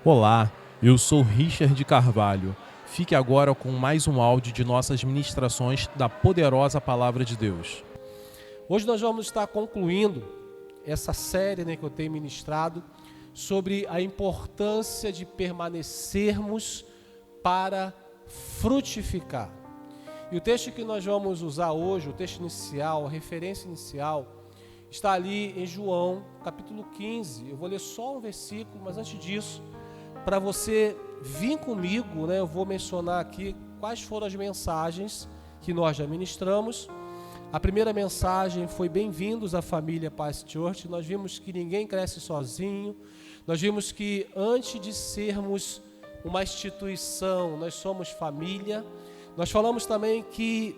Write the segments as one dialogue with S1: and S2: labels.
S1: Olá, eu sou Richard Carvalho. Fique agora com mais um áudio de nossas ministrações da poderosa Palavra de Deus.
S2: Hoje nós vamos estar concluindo essa série que eu tenho ministrado sobre a importância de permanecermos para frutificar. E o texto que nós vamos usar hoje, o texto inicial, a referência inicial, está ali em João, capítulo 15. Eu vou ler só um versículo, mas antes disso, para você vir comigo, eu vou mencionar aqui quais foram as mensagens que nós já ministramos. A primeira mensagem foi bem-vindos à família Paz Church. Nós vimos que ninguém cresce sozinho. Nós vimos que antes de sermos uma instituição, nós somos família. Nós falamos também que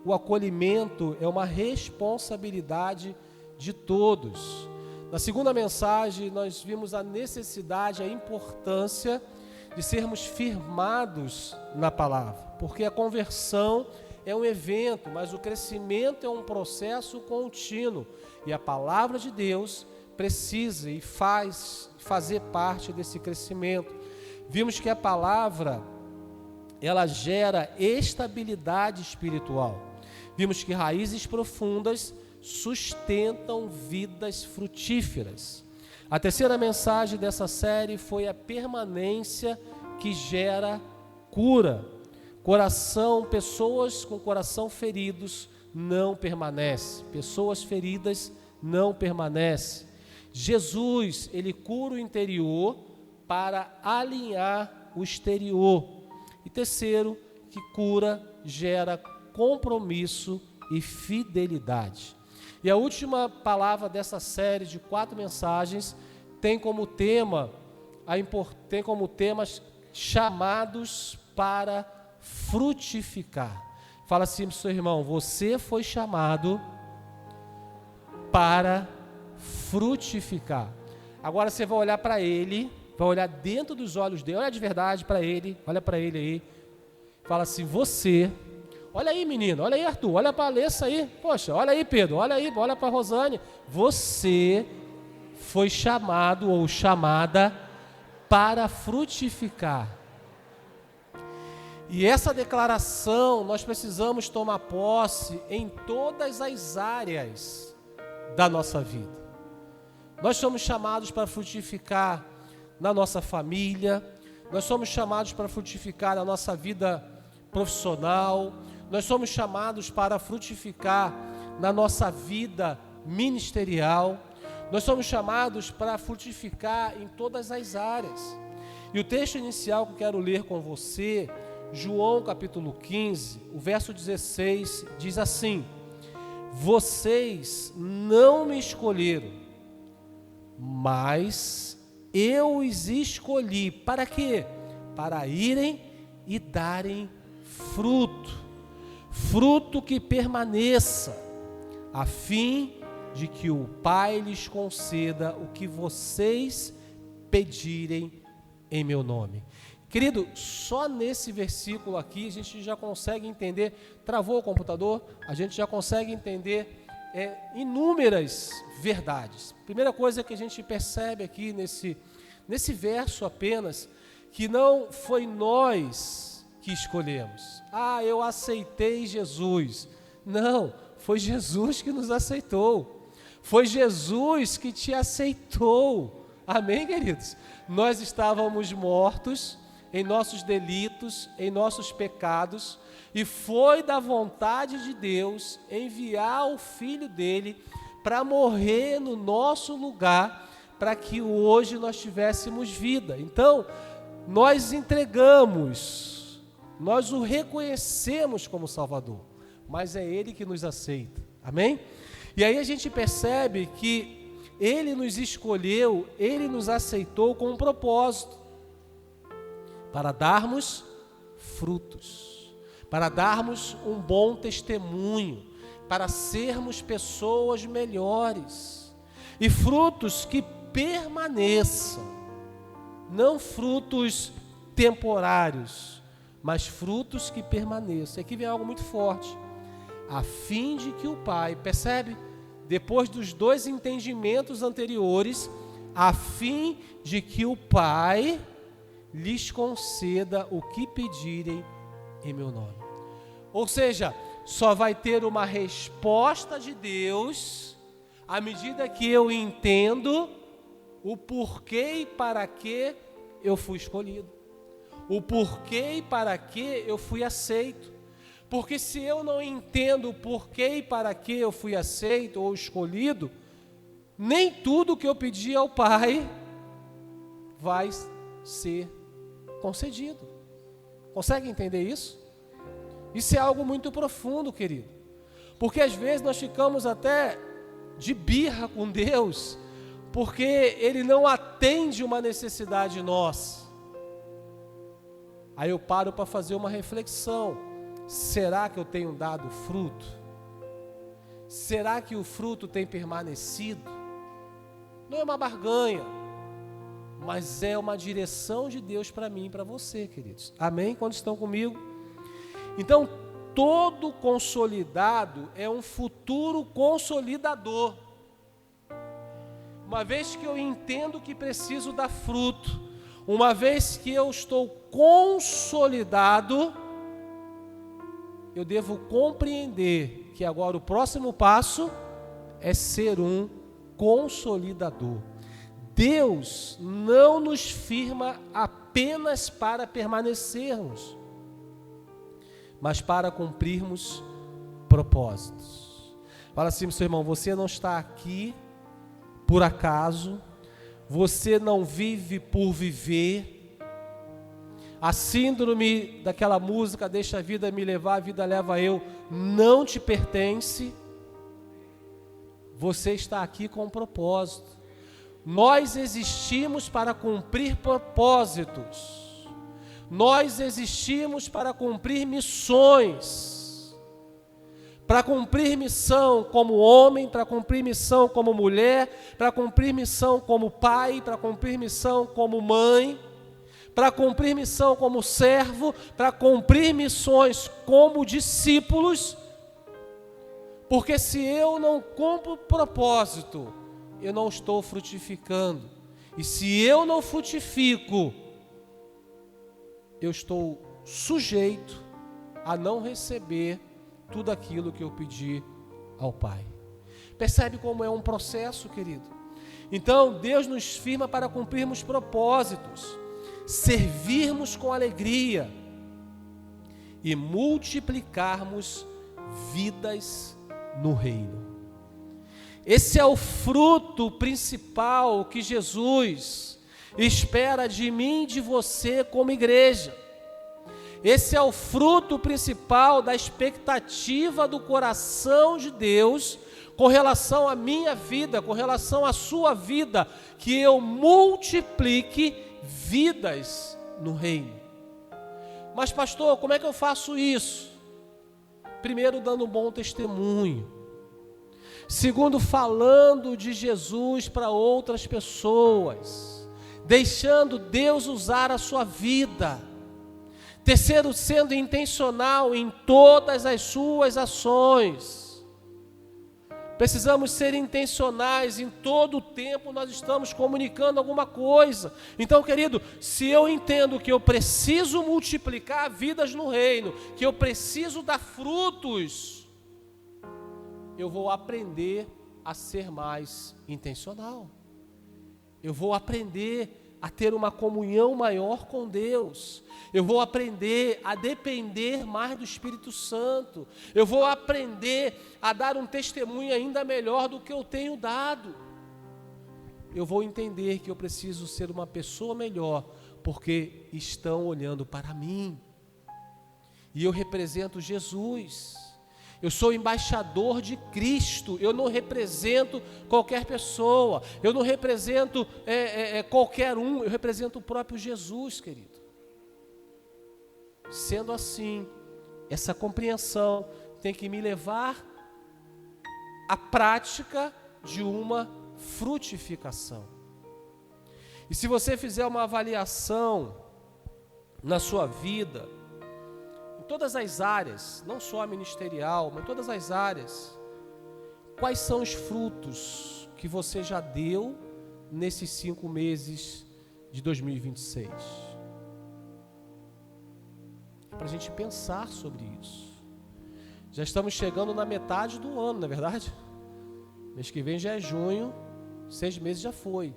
S2: o acolhimento é uma responsabilidade de todos. Na segunda mensagem, nós vimos a necessidade, a importância de sermos firmados na palavra, porque a conversão é um evento, mas o crescimento é um processo contínuo, e a palavra de Deus precisa e fazer parte desse crescimento. Vimos que a palavra, ela gera estabilidade espiritual. Vimos que raízes profundas sustentam vidas frutíferas. A terceira mensagem dessa série foi a permanência que gera cura. Pessoas com coração feridos não permanecem. Pessoas feridas não permanecem. Jesus, ele cura o interior para alinhar o exterior. E terceiro, que cura gera compromisso e fidelidade. E a última palavra dessa série de 4 mensagens tem como temas chamados para frutificar. Fala assim para o seu irmão: você foi chamado para frutificar. Agora você vai olhar para ele, vai olhar dentro dos olhos dele, olha de verdade para ele, olha para ele aí. Fala assim: você... Olha aí, menino, olha aí, Arthur, olha para a Alessa aí. Poxa, olha aí, Pedro, olha aí, olha para a Rosane. Você foi chamado ou chamada para frutificar. E essa declaração nós precisamos tomar posse em todas as áreas da nossa vida. Nós somos chamados para frutificar na nossa família, nós somos chamados para frutificar na nossa vida profissional, nós somos chamados para frutificar na nossa vida ministerial, nós somos chamados para frutificar em todas as áreas. E o texto inicial que eu quero ler com você, João capítulo 15, o verso 16, diz assim: vocês não me escolheram, mas eu os escolhi. Para quê? Para irem e darem fruto que permaneça, a fim de que o Pai lhes conceda o que vocês pedirem em meu nome. Querido, só nesse versículo aqui a gente já consegue entender, travou o computador, a gente já consegue entender inúmeras verdades. Primeira coisa que a gente percebe aqui nesse verso apenas, que não foi nós que escolhemos. Eu aceitei Jesus. Não, foi Jesus que nos aceitou. Foi Jesus que te aceitou. Amém, queridos? Nós estávamos mortos em nossos delitos, em nossos pecados, e foi da vontade de Deus enviar o Filho dele para morrer no nosso lugar, para que hoje nós tivéssemos vida. Então, nós entregamos, nós o reconhecemos como Salvador, mas é Ele que nos aceita, amém? E aí a gente percebe que Ele nos escolheu, Ele nos aceitou com um propósito, para darmos frutos, para darmos um bom testemunho, para sermos pessoas melhores, e frutos que permaneçam, não frutos temporários, mas frutos que permaneçam. Aqui vem algo muito forte, a fim de que o Pai, percebe? Depois dos 2 entendimentos anteriores, a fim de que o Pai lhes conceda o que pedirem em meu nome. Ou seja, só vai ter uma resposta de Deus à medida que eu entendo o porquê e para que eu fui escolhido, o porquê e para que eu fui aceito. Porque se eu não entendo o porquê e para que eu fui aceito ou escolhido, nem tudo que eu pedi ao Pai vai ser concedido. Consegue entender isso? Isso é algo muito profundo, querido. Porque às vezes nós ficamos até de birra com Deus, porque Ele não atende uma necessidade nossa. Aí eu paro para fazer uma reflexão. Será que eu tenho dado fruto? Será que o fruto tem permanecido? Não é uma barganha, mas é uma direção de Deus para mim e para você, queridos. Amém? Quando estão comigo? Então, todo consolidado é um futuro consolidador. Uma vez que eu entendo que preciso dar fruto, uma vez que eu estou consolidado, eu devo compreender que agora o próximo passo é ser um consolidador. Deus não nos firma apenas para permanecermos, mas para cumprirmos propósitos. Fala assim para o seu irmão: você não está aqui por acaso, você não vive por viver. A síndrome daquela música, deixa a vida me levar, a vida leva eu, não te pertence. Você está aqui com um propósito. Nós existimos para cumprir propósitos. Nós existimos para cumprir missões. Para cumprir missão como homem, para cumprir missão como mulher, para cumprir missão como pai, para cumprir missão como mãe, para cumprir missão como servo, para cumprir missões como discípulos. Porque se eu não cumpro o propósito, eu não estou frutificando. E se eu não frutifico, eu estou sujeito a não receber tudo aquilo que eu pedi ao Pai. Percebe como é um processo, querido? Então, Deus nos firma para cumprirmos propósitos, servirmos com alegria e multiplicarmos vidas no reino. Esse é o fruto principal que Jesus espera de mim e de você como igreja. Esse é o fruto principal da expectativa do coração de Deus com relação à minha vida, com relação à sua vida, que eu multiplique vidas no reino. Mas pastor, como é que eu faço isso? Primeiro, dando um bom testemunho. Segundo, falando de Jesus para outras pessoas, deixando Deus usar a sua vida. Terceiro, sendo intencional em todas as suas ações. Precisamos ser intencionais, em todo o tempo nós estamos comunicando alguma coisa. Então, querido, se eu entendo que eu preciso multiplicar vidas no reino, que eu preciso dar frutos, eu vou aprender a ser mais intencional. Eu vou aprender a ter uma comunhão maior com Deus. Eu vou aprender a depender mais do Espírito Santo. Eu vou aprender a dar um testemunho ainda melhor do que eu tenho dado. Eu vou entender que eu preciso ser uma pessoa melhor, porque estão olhando para mim. E eu represento Jesus. Eu sou embaixador de Cristo, eu não represento qualquer pessoa, eu não represento qualquer um, eu represento o próprio Jesus, querido. Sendo assim, essa compreensão tem que me levar à prática de uma frutificação. E se você fizer uma avaliação na sua vida, todas as áreas, não só a ministerial, mas todas as áreas, quais são os frutos que você já deu nesses 5 meses de 2026? para a gente pensar sobre isso. Já estamos chegando na metade do ano, não é verdade? Mês que vem já é junho, 6 meses já foi.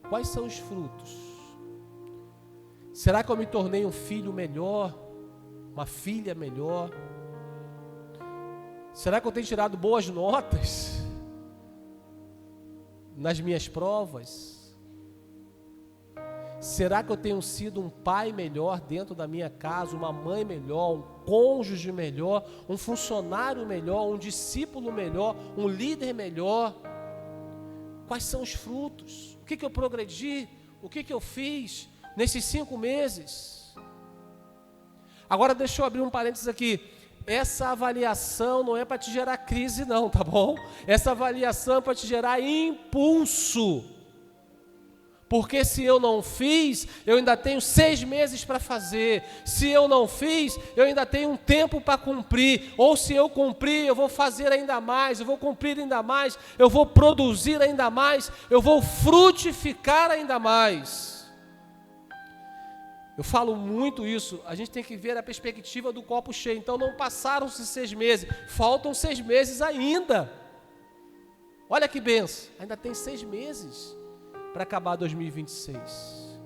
S2: Quais são os frutos? Será que eu me tornei um filho melhor? Uma filha melhor? Será que eu tenho tirado boas notas nas minhas provas? Será que eu tenho sido um pai melhor dentro da minha casa, uma mãe melhor, um cônjuge melhor, um funcionário melhor, um discípulo melhor, um líder melhor? Quais são os frutos? O que eu progredi? O que eu fiz nesses 5 meses? Agora deixa eu abrir um parênteses aqui. Essa avaliação não é para te gerar crise não, tá bom? Essa avaliação é para te gerar impulso. Porque se eu não fiz, eu ainda tenho 6 meses para fazer. Se eu não fiz, eu ainda tenho um tempo para cumprir. Ou se eu cumprir, eu vou fazer ainda mais, eu vou cumprir ainda mais, eu vou produzir ainda mais, eu vou frutificar ainda mais. Eu falo muito isso, a gente tem que ver a perspectiva do copo cheio. Então não passaram-se 6 meses, faltam 6 meses ainda. Olha que benção, ainda tem 6 meses para acabar 2026.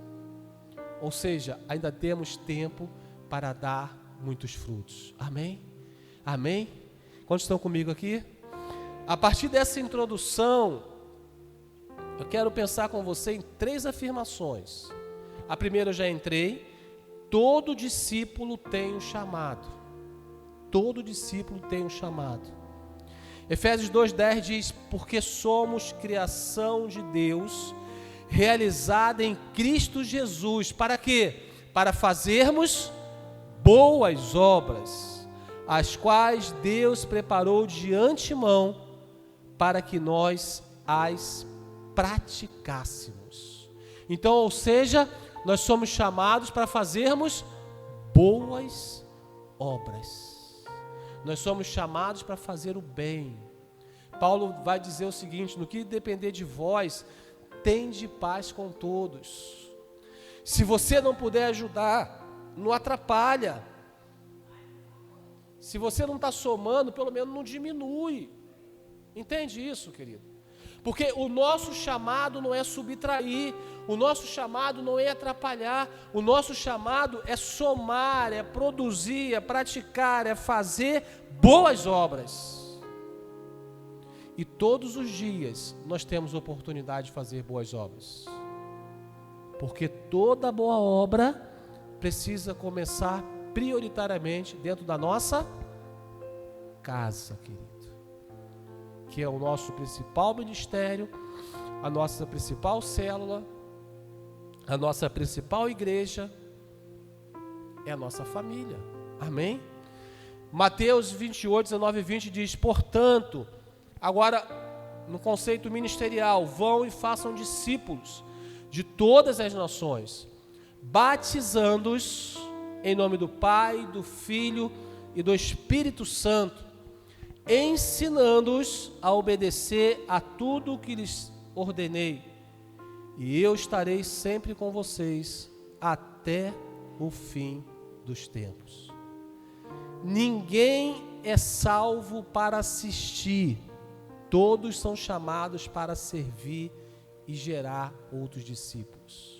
S2: Ou seja, ainda temos tempo para dar muitos frutos. Amém? Amém? Quantos estão comigo aqui? A partir dessa introdução, eu quero pensar com você em 3 afirmações. A primeira eu já entrei. Todo discípulo tem um chamado. Todo discípulo tem um chamado. Efésios 2:10 diz: porque somos criação de Deus, realizada em Cristo Jesus. Para quê? Para fazermos boas obras, as quais Deus preparou de antemão para que nós as praticássemos. Então, ou seja, nós somos chamados para fazermos boas obras. Nós somos chamados para fazer o bem. Paulo vai dizer o seguinte: no que depender de vós, tende paz com todos. Se você não puder ajudar, não atrapalha. Se você não está somando, pelo menos não diminui. Entende isso, querido? Porque o nosso chamado não é subtrair, o nosso chamado não é atrapalhar, o nosso chamado é somar, é produzir, é praticar, é fazer boas obras. E todos os dias nós temos oportunidade de fazer boas obras. Porque toda boa obra precisa começar prioritariamente dentro da nossa casa, querido. Que é o nosso principal ministério, a nossa principal célula, a nossa principal igreja, é a nossa família. Amém? Mateus 28, 19 e 20 diz: portanto, agora no conceito ministerial, vão e façam discípulos de todas as nações, batizando-os em nome do Pai, do Filho e do Espírito Santo, ensinando-os a obedecer a tudo o que lhes ordenei, e eu estarei sempre com vocês até o fim dos tempos. Ninguém é salvo para assistir, todos são chamados para servir e gerar outros discípulos.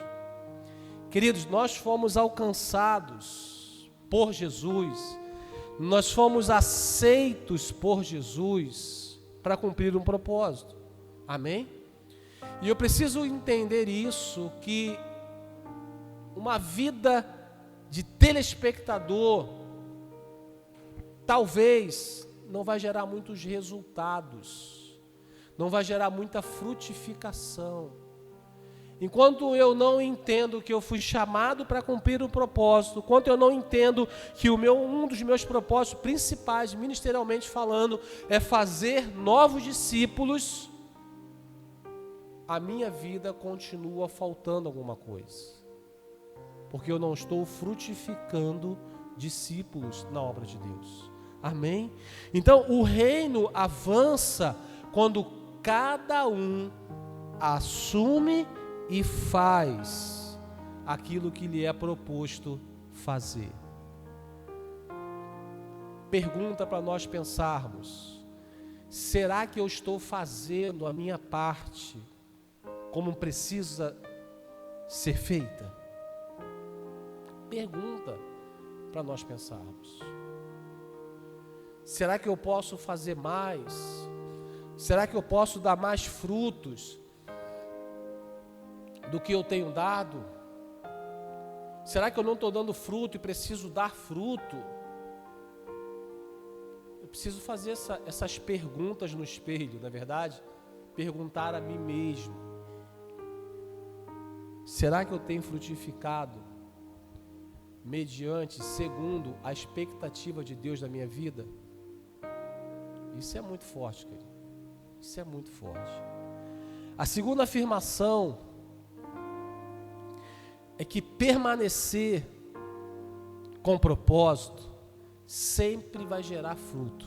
S2: Queridos, nós fomos alcançados por Jesus, nós fomos aceitos por Jesus para cumprir um propósito. Amém? E eu preciso entender isso, que uma vida de telespectador talvez não vai gerar muitos resultados, não vai gerar muita frutificação. Enquanto eu não entendo que eu fui chamado para cumprir um propósito, enquanto eu não entendo que um dos meus propósitos principais, ministerialmente falando, é fazer novos discípulos, a minha vida continua faltando alguma coisa. Porque eu não estou frutificando discípulos na obra de Deus. Amém? Então, o reino avança quando cada um assume e faz aquilo que lhe é proposto fazer. pergunta para nós pensarmos: será que eu estou fazendo a minha parte como precisa ser feita? Pergunta para nós pensarmos. Será que eu posso fazer mais? Será que eu posso dar mais frutos do que eu tenho dado? Será que eu não estou dando fruto e preciso dar fruto? Eu preciso fazer essas perguntas no espelho, na verdade, perguntar a mim mesmo: será que eu tenho frutificado mediante, segundo a expectativa de Deus na minha vida? Isso é muito forte, querido. Isso é muito forte. A segunda afirmação é que permanecer com propósito sempre vai gerar fruto.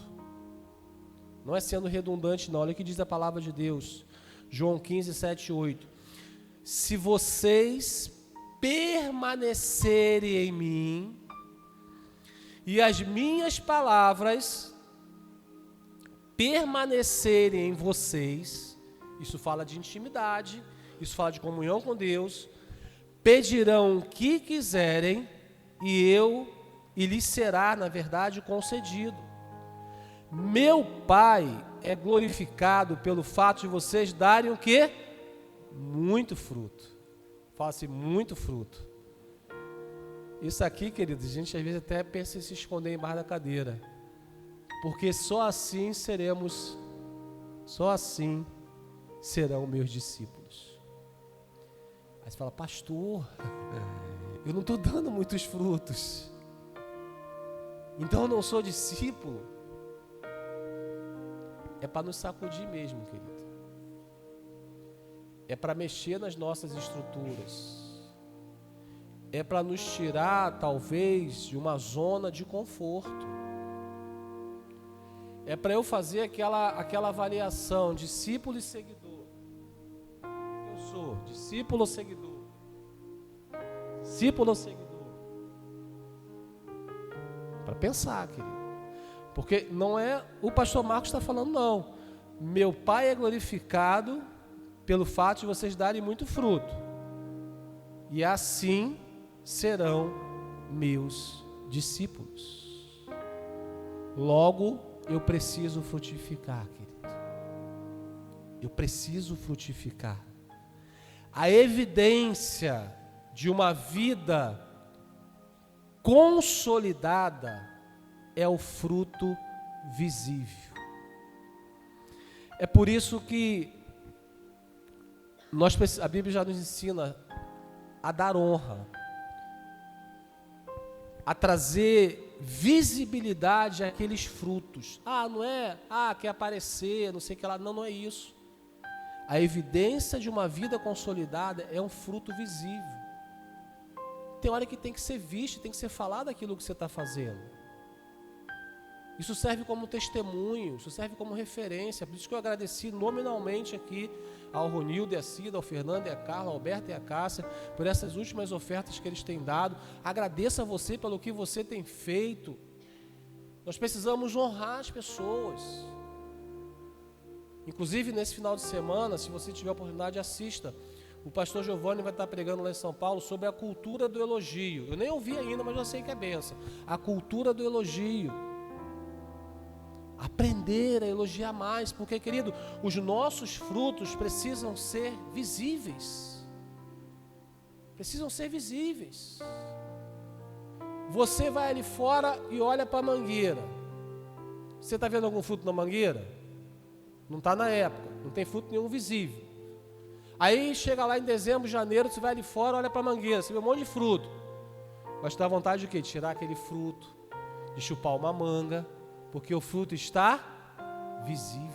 S2: Não é sendo redundante, não. Olha o que diz a palavra de Deus. João 15, 7 e 8. Se vocês permanecerem em mim e as minhas palavras permanecerem em vocês, isso fala de intimidade, isso fala de comunhão com Deus, pedirão o que quiserem e lhes será, na verdade, concedido. Meu Pai é glorificado pelo fato de vocês darem o quê? Muito fruto. Fala assim, muito fruto. Isso aqui, queridos, a gente às vezes até pensa em se esconder embaixo da cadeira, porque só assim serão meus discípulos. Aí você fala: pastor, eu não estou dando muitos frutos, então eu não sou discípulo. É para nos sacudir mesmo, querido. É para mexer nas nossas estruturas. É para nos tirar, talvez, de uma zona de conforto. É para eu fazer aquela avaliação, discípulo e seguidor. Eu sou discípulo ou seguidor? Discípulo ou seguidor? Para pensar, querido. Porque não é o pastor Marcos está falando, não. Meu Pai é glorificado pelo fato de vocês darem muito fruto. E assim serão meus discípulos. Logo, eu preciso frutificar, querido. Eu preciso frutificar. A evidência de uma vida consolidada é o fruto visível. É por isso que a Bíblia já nos ensina a dar honra, a trazer visibilidade àqueles frutos. Não é, quer aparecer, não sei o que lá. Não, não é isso. A evidência de uma vida consolidada é um fruto visível. Tem hora que tem que ser visto, tem que ser falado aquilo que você está fazendo. Isso serve como testemunho, isso serve como referência. Por isso que eu agradeci nominalmente aqui ao Ronildo e a Cida, ao Fernando e a Carla, ao Alberto e a Cássia, por essas últimas ofertas que eles têm dado. Agradeço a você pelo que você tem feito. Nós precisamos honrar as pessoas. Inclusive, nesse final de semana, se você tiver a oportunidade, assista. O pastor Giovanni vai estar pregando lá em São Paulo sobre a cultura do elogio. Eu nem ouvi ainda, mas já sei que é benção. A cultura do elogio. Aprender a elogiar mais, porque, querido, os nossos frutos precisam ser visíveis. Precisam ser visíveis. Você vai ali fora e olha para a mangueira. Você está vendo algum fruto na mangueira? Não está na época, não tem fruto nenhum visível. Aí chega lá em dezembro, janeiro, você vai ali fora, olha para a mangueira, você vê um monte de fruto. Mas dá vontade de quê? De tirar aquele fruto, de chupar uma manga, porque o fruto está visível.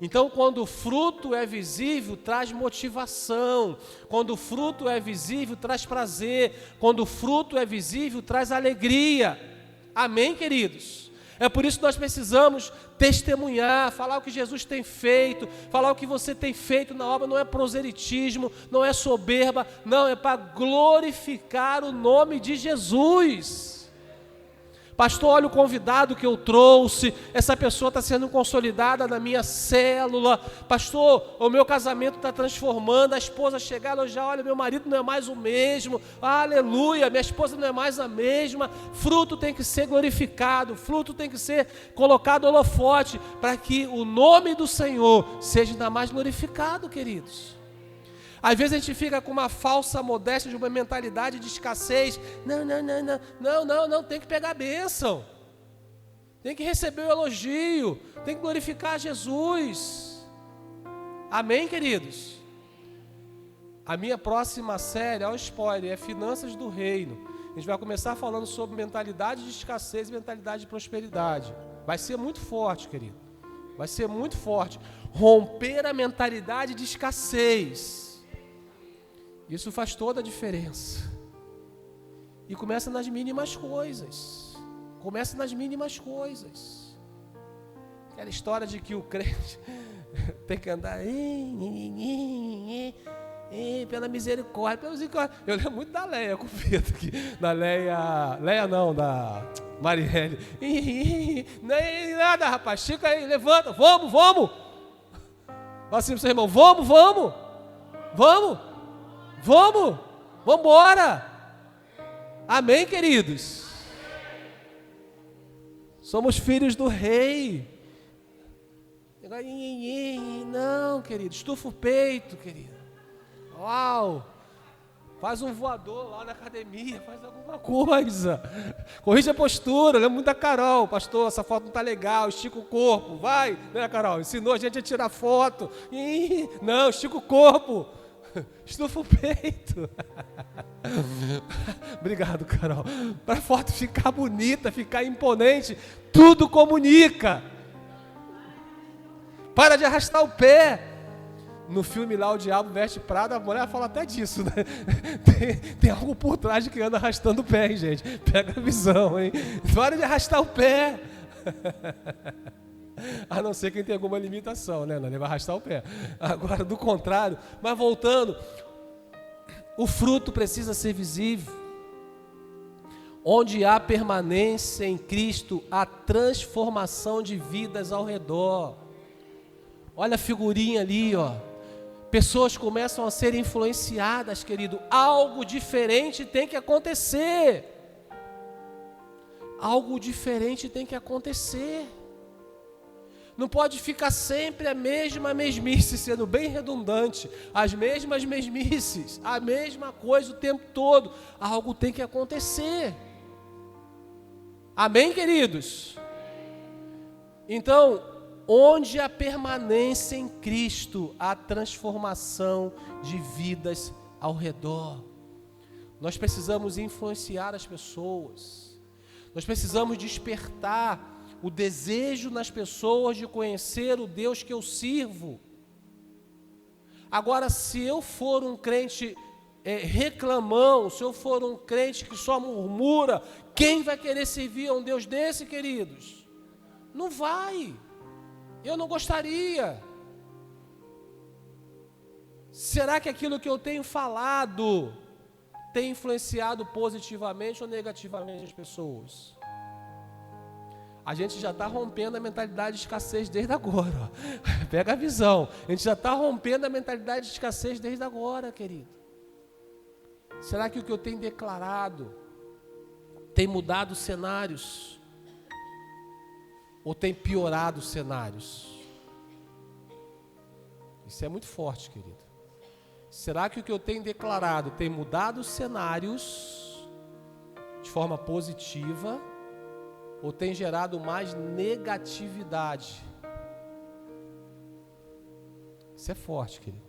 S2: Então, quando o fruto é visível, traz motivação. Quando o fruto é visível, traz prazer. Quando o fruto é visível, traz alegria. Amém, queridos? É por isso que nós precisamos testemunhar, falar o que Jesus tem feito, falar o que você tem feito na obra. Não é proselitismo, não é soberba, não, é para glorificar o nome de Jesus. Pastor, olha o convidado que eu trouxe, essa pessoa está sendo consolidada na minha célula. Pastor, o meu casamento está transformando, a esposa chegar e elogiar, olha, meu marido não é mais o mesmo, aleluia, minha esposa não é mais a mesma. Fruto tem que ser glorificado, fruto tem que ser colocado holofote, para que o nome do Senhor seja ainda mais glorificado, queridos. Às vezes a gente fica com uma falsa modéstia, de uma mentalidade de escassez. Não, tem que pegar a bênção. Tem que receber o elogio. Tem que glorificar Jesus. Amém, queridos? A minha próxima série, olha o spoiler, é Finanças do Reino. A gente vai começar falando sobre mentalidade de escassez e mentalidade de prosperidade. Vai ser muito forte, querido. Vai ser muito forte. Romper a mentalidade de escassez. Isso faz toda a diferença. E começa nas mínimas coisas. Começa nas mínimas coisas. Aquela história de que o crente tem que andar pela misericórdia, Eu lembro muito da Leia com o Pedro aqui. Da Leia não, da Marielle. Nem nada, rapaz. Chica aí, levanta. Vamos. Fala assim pro seu irmão, vamos embora. Amém, queridos? Somos filhos do rei. Não, querido, estufa o peito, querido. Uau, faz um voador lá na academia, faz alguma coisa. Corrige a postura, lembra muito da Carol. Pastor, essa foto não está legal, estica o corpo, vai, né, Carol? Ensinou a gente a tirar foto. Não, estica o corpo. Estufa o peito. Obrigado, Carol. Para a foto ficar bonita, ficar imponente, tudo comunica. Para de arrastar o pé. No filme lá, O Diabo Veste Prada, a mulher fala até disso, né? Tem algo por trás de quem anda arrastando o pé, hein, gente? Pega a visão, hein? Para de arrastar o pé. A não ser quem tem alguma limitação, né? Não, ele vai arrastar o pé. Agora, do contrário, mas voltando, o fruto precisa ser visível. Onde há permanência em Cristo, há transformação de vidas ao redor. Olha a figurinha ali, ó. Pessoas começam a ser influenciadas, querido. Algo diferente tem que acontecer. Algo diferente tem que acontecer. Não pode ficar sempre a mesma mesmice, sendo bem redundante, as mesmas mesmices, a mesma coisa o tempo todo. Algo tem que acontecer. Amém, queridos? Então, onde a permanência em Cristo, a transformação de vidas ao redor. Nós precisamos influenciar as pessoas. Nós precisamos despertar o desejo nas pessoas de conhecer o Deus que eu sirvo. Agora, se eu for um crente reclamão, se eu for um crente que só murmura, quem vai querer servir a um Deus desse, queridos? Não vai. Eu não gostaria. Será que aquilo que eu tenho falado tem influenciado positivamente ou negativamente as pessoas? A gente já está rompendo a mentalidade de escassez desde agora. Ó. Pega a visão. A gente já está rompendo a mentalidade de escassez desde agora, querido. Será que o que eu tenho declarado tem mudado cenários? Ou tem piorado cenários? Isso é muito forte, querido. Será que o que eu tenho declarado tem mudado cenários de forma positiva? Ou tem gerado mais negatividade? Isso é forte, querido.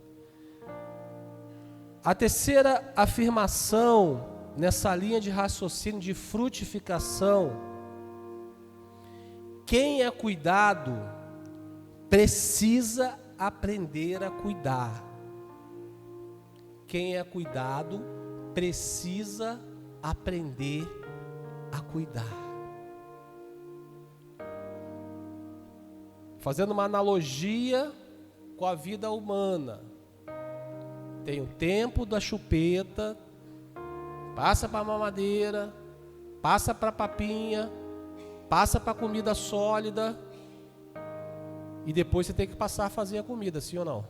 S2: A terceira afirmação nessa linha de raciocínio de frutificação: quem é cuidado precisa aprender a cuidar. Quem é cuidado precisa aprender a cuidar. Fazendo uma analogia com a vida humana. Tem o tempo da chupeta, passa para a mamadeira, passa para a papinha, passa para a comida sólida e depois você tem que passar a fazer a comida, sim ou não?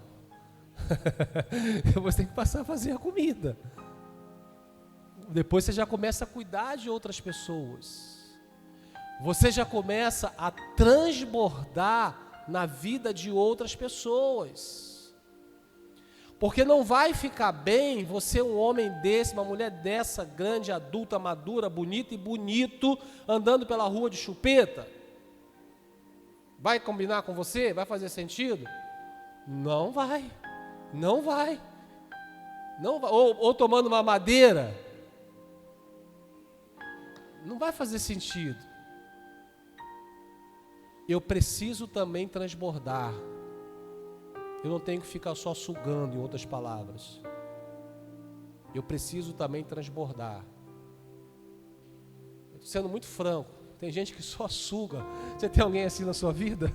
S2: Você tem que passar a fazer a comida. Depois você já começa a cuidar de outras pessoas. Você já começa a transbordar na vida de outras pessoas. Porque não vai ficar bem você, um homem desse, uma mulher dessa, grande, adulta, madura, bonita e bonito, andando pela rua de chupeta. Vai combinar com você? Vai fazer sentido? Não vai. Não vai. Não vai. Ou tomando uma madeira. Não vai fazer sentido. Eu preciso também transbordar. Eu não tenho que ficar só sugando, em outras palavras. Eu preciso também transbordar. Eu estou sendo muito franco. Tem gente que só suga. Você tem alguém assim na sua vida?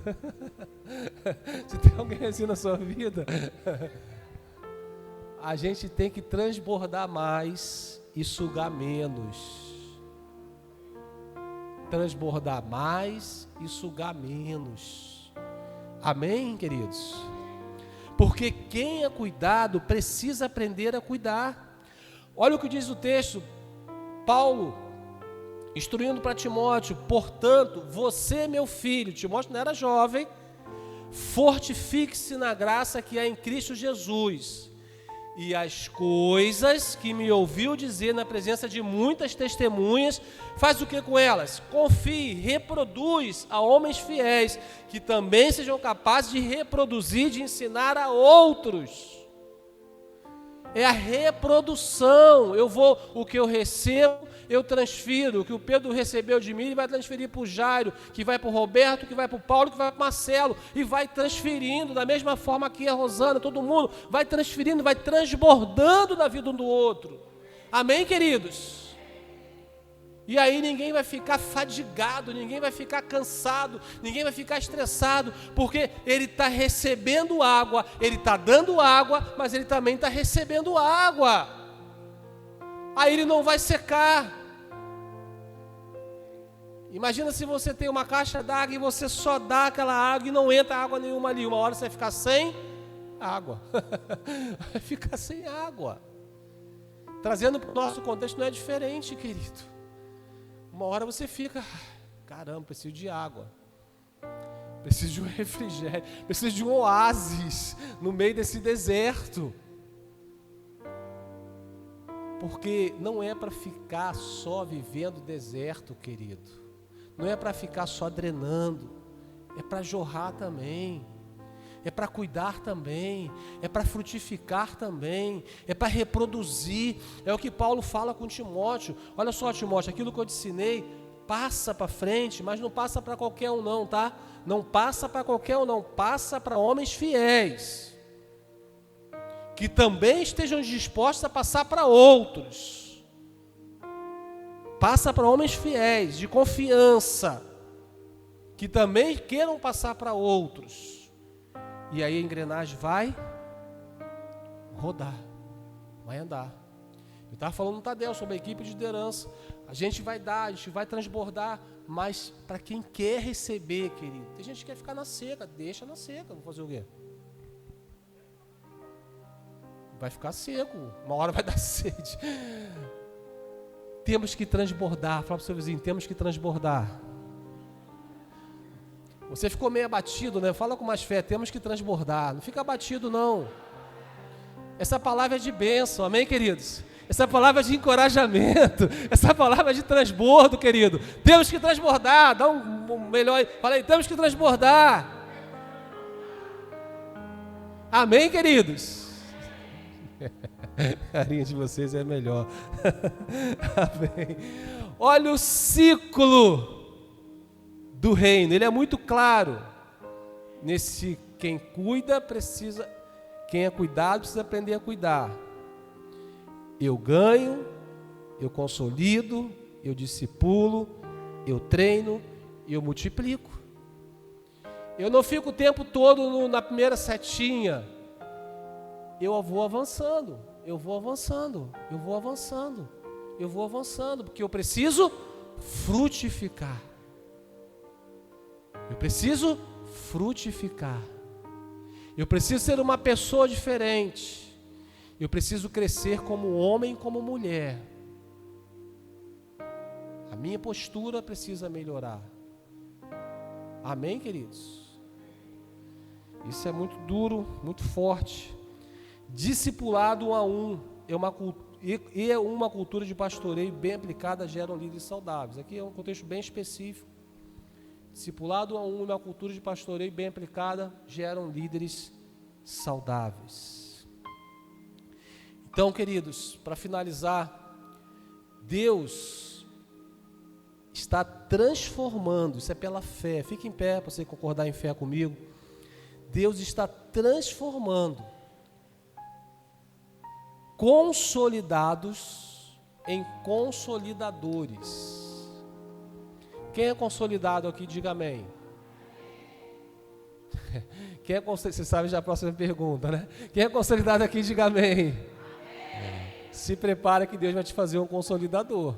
S2: Você tem alguém assim na sua vida? A gente tem que transbordar mais e sugar menos. Transbordar mais e sugar menos. Amém, queridos? Porque quem é cuidado precisa aprender a cuidar. Olha o que diz o texto, Paulo, instruindo para Timóteo: portanto, você, meu filho, Timóteo não era jovem, fortifique-se na graça que há em Cristo Jesus. E as coisas que me ouviu dizer na presença de muitas testemunhas, faz o que com elas? Confie, reproduz a homens fiéis, que também sejam capazes de reproduzir, de ensinar a outros. É a reprodução. O que eu recebo, eu transfiro. O que o Pedro recebeu de mim, ele vai transferir para o Jairo, que vai para o Roberto, que vai para o Paulo, que vai para o Marcelo, e vai transferindo, da mesma forma que a Rosana, todo mundo vai transferindo, vai transbordando na vida um do outro. Amém, queridos? E aí ninguém vai ficar fadigado, ninguém vai ficar cansado, ninguém vai ficar estressado, porque ele está recebendo água, ele está dando água, mas ele também está recebendo água. Aí ele não vai secar. Imagina se você tem uma caixa d'água e você só dá aquela água e não entra água nenhuma ali. Uma hora você vai ficar sem água. Vai ficar sem água. Trazendo para o nosso contexto não é diferente, querido. Uma hora você fica, caramba, preciso de água. Preciso de um refrigério. Preciso de um oásis no meio desse deserto. Porque não é para ficar só vivendo deserto, querido. Não é para ficar só drenando. É para jorrar também. É para cuidar também. É para frutificar também. É para reproduzir. É o que Paulo fala com Timóteo. Olha só, Timóteo, aquilo que eu te ensinei, passa para frente, mas não passa para qualquer um não, tá? Não passa para qualquer um não. Passa para homens fiéis, que também estejam dispostos a passar para outros. Passa para homens fiéis, de confiança, que também queiram passar para outros. E aí a engrenagem vai rodar, vai andar. Eu estava falando no Tadeu sobre a equipe de liderança. A gente vai dar, a gente vai transbordar, mas para quem quer receber, querido. Tem gente que quer ficar na seca, deixa na seca, vou fazer o quê? Vai ficar seco, uma hora vai dar sede. Temos que transbordar. Fala para o seu vizinho, temos que transbordar. Você ficou meio abatido, né? Fala com mais fé, temos que transbordar. Não fica abatido, não. Essa palavra é de bênção, amém, queridos? Essa palavra é de encorajamento. Essa palavra é de transbordo, querido. Temos que transbordar. Dá um melhor aí. Fala aí, temos que transbordar. Amém, queridos? A carinha de vocês é melhor. Amém. Olha o ciclo do reino, ele é muito claro. Nesse quem cuida precisa, quem é cuidado precisa aprender a cuidar. Eu ganho, eu consolido, eu discipulo, eu treino, eu multiplico. Eu não fico o tempo todo na primeira setinha. Eu vou avançando, eu vou avançando, eu vou avançando, eu vou avançando, porque eu preciso frutificar. Eu preciso frutificar. Eu preciso ser uma pessoa diferente. Eu preciso crescer como homem e como mulher. A minha postura precisa melhorar. Amém, queridos? Isso é muito duro, muito forte. Discipulado 1 a 1 é uma cultura de pastoreio bem aplicada gera líderes saudáveis. Aqui é um contexto bem específico. Discipulado 1 a 1 é uma cultura de pastoreio bem aplicada geram líderes saudáveis. Então, queridos, para finalizar, Deus está transformando, isso é pela fé, fique em pé para você concordar em fé comigo. Deus está transformando consolidados em consolidadores. Quem é consolidado aqui, diga amém. Quem é você sabe já a próxima pergunta, né? Quem é consolidado aqui, diga amém. Se prepara que Deus vai te fazer um consolidador.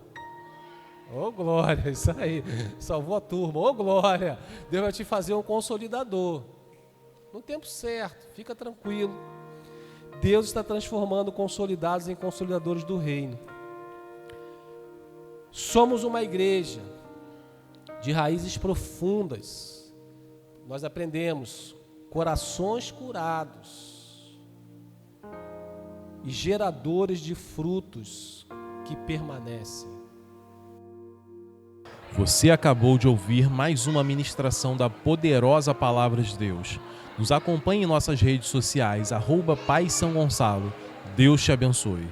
S2: Ô glória, isso aí, salvou a turma. Ô glória, Deus vai te fazer um consolidador. No tempo certo, fica tranquilo. Deus está transformando consolidados em consolidadores do reino. Somos uma igreja de raízes profundas. Nós aprendemos corações curados e geradores de frutos que permanecem.
S1: Você acabou de ouvir mais uma ministração da poderosa Palavra de Deus. Nos acompanhe em nossas redes sociais, @Pai São Gonçalo. Deus te abençoe.